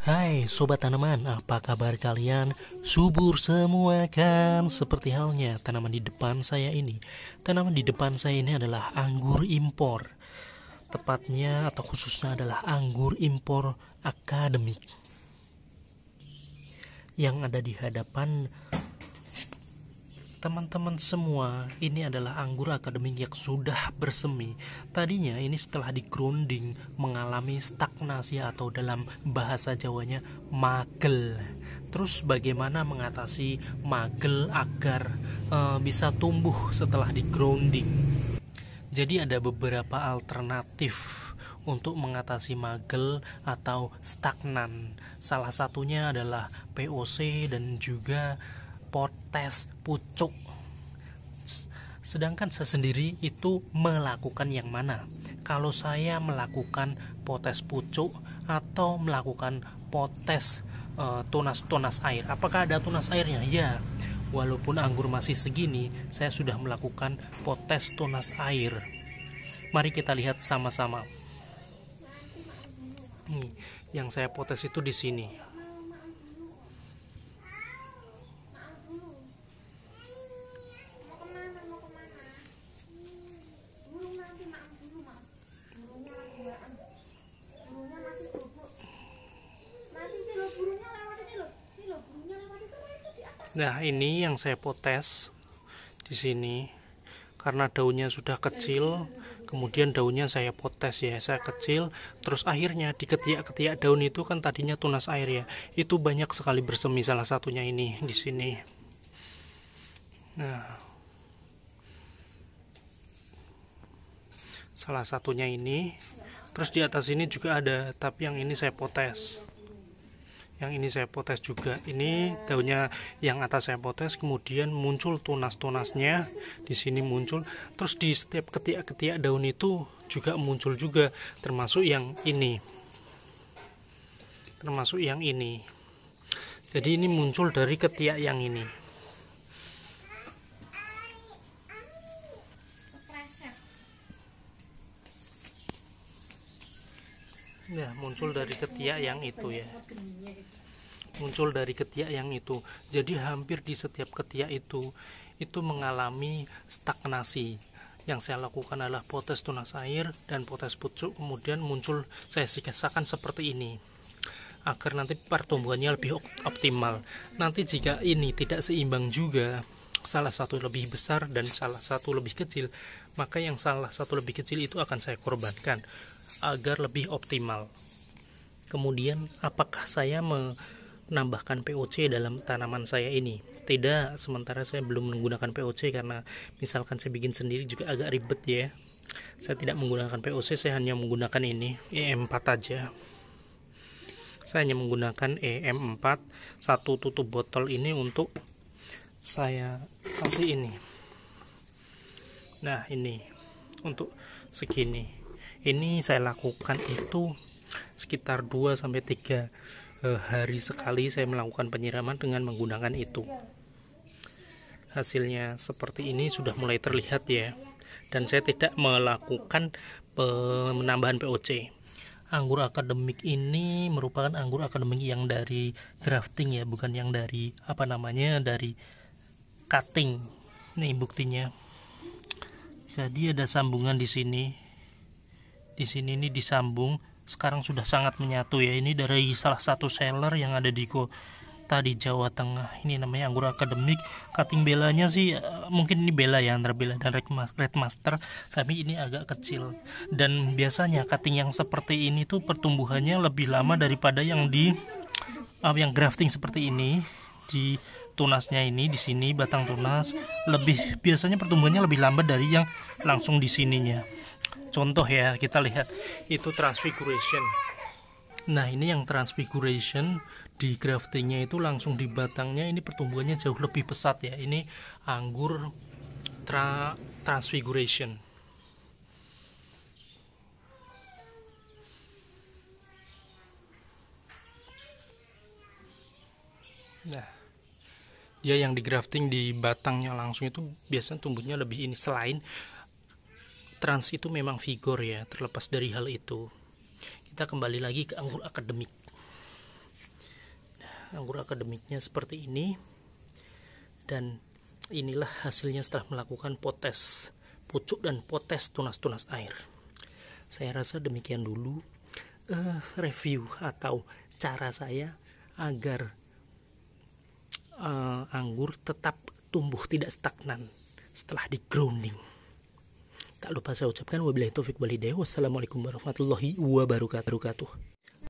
Hai sobat tanaman, apa kabar kalian? Subur semua kan? Seperti halnya tanaman di depan saya ini. Tanaman di depan saya ini adalah anggur impor. Tepatnya atau khususnya adalah anggur impor akademik. Yang ada di hadapan teman-teman semua, ini adalah anggur akademik yang sudah bersemi. Tadinya ini setelah di-grounding mengalami stagnasi atau dalam bahasa Jawanya magel. Terus bagaimana mengatasi magel agar bisa tumbuh setelah di-grounding? Jadi ada beberapa alternatif untuk mengatasi magel atau stagnan. Salah satunya adalah POC dan juga potes pucuk. Sedangkan saya sendiri itu melakukan yang mana? Kalau saya melakukan potes pucuk atau melakukan potes tunas air. Apakah ada tunas airnya? Ya. Walaupun anggur masih segini, saya sudah melakukan potes tunas air. Mari kita lihat sama-sama. Nih, yang saya potes itu di sini. Nah, ini yang saya potes di sini karena daunnya sudah kecil. Kemudian daunnya saya potes ya, saya kecil. Terus akhirnya di ketiak-ketiak daun itu kan tadinya tunas air ya, itu banyak sekali bersemi. Salah satunya ini di sini. Nah, salah satunya ini. Terus di atas ini juga ada, tapi yang ini saya potes. Yang ini saya potes juga. Ini daunnya yang atas saya potes, kemudian muncul tunas-tunasnya di sini muncul. Terus di setiap ketiak-ketiak daun itu juga muncul juga, termasuk yang ini. Termasuk yang ini. Jadi ini muncul dari ketiak yang ini. Ya, muncul dari ketiak yang itu ya. Muncul dari ketiak yang itu. Jadi hampir di setiap ketiak itu mengalami stagnasi. Yang saya lakukan adalah potes tunas air dan potes pucuk, kemudian muncul saya sisakan seperti ini agar nanti pertumbuhannya lebih optimal. Nanti jika ini tidak seimbang juga, salah satu lebih besar dan salah satu lebih kecil, maka yang salah satu lebih kecil itu akan saya korbankan agar lebih optimal. Kemudian apakah saya menambahkan POC dalam tanaman saya ini? Tidak, sementara saya belum menggunakan POC karena misalkan saya bikin sendiri juga agak ribet ya. Saya tidak menggunakan POC, saya hanya menggunakan ini EM4 aja. Saya hanya menggunakan EM4 satu tutup botol ini untuk saya kasih ini. Nah, ini untuk segini. Ini saya lakukan itu sekitar 2-3 hari sekali saya melakukan penyiraman dengan menggunakan itu. Hasilnya seperti ini sudah mulai terlihat ya. Dan saya tidak melakukan penambahan POC. Anggur akademik ini merupakan anggur akademik yang dari grafting ya, bukan yang dari dari cutting. Nih buktinya. Jadi ada sambungan di sini. Di sini ini disambung, sekarang sudah sangat menyatu ya. Ini dari salah satu seller yang ada di kota di Jawa Tengah. Ini namanya anggur akademik. Cutting belanya sih mungkin ini bela ya, antara bela dan red master, tapi ini agak kecil. Dan biasanya cutting yang seperti ini tuh pertumbuhannya lebih lama daripada yang yang grafting seperti ini. Di tunasnya ini di sini batang tunas biasanya pertumbuhannya lebih lambat dari yang langsung di sininya. Contoh ya, kita lihat itu transfiguration. Nah, ini yang transfiguration di graftingnya itu langsung di batangnya, ini pertumbuhannya jauh lebih pesat ya. Ini anggur transfiguration. Nah, dia yang di grafting di batangnya langsung itu biasanya tumbuhnya lebih ini. Selain trans itu memang vigor ya, terlepas dari hal itu kita kembali lagi ke anggur akademik. anggur akademiknya seperti ini. Dan inilah hasilnya setelah melakukan potes pucuk dan potes tunas-tunas air. Saya rasa demikian dulu review atau cara saya agar anggur tetap tumbuh tidak stagnan setelah di grounding. Tak lupa saya ucapkan wabillahi taufik walhidayah. Wassalamualaikum warahmatullahi wabarakatuh.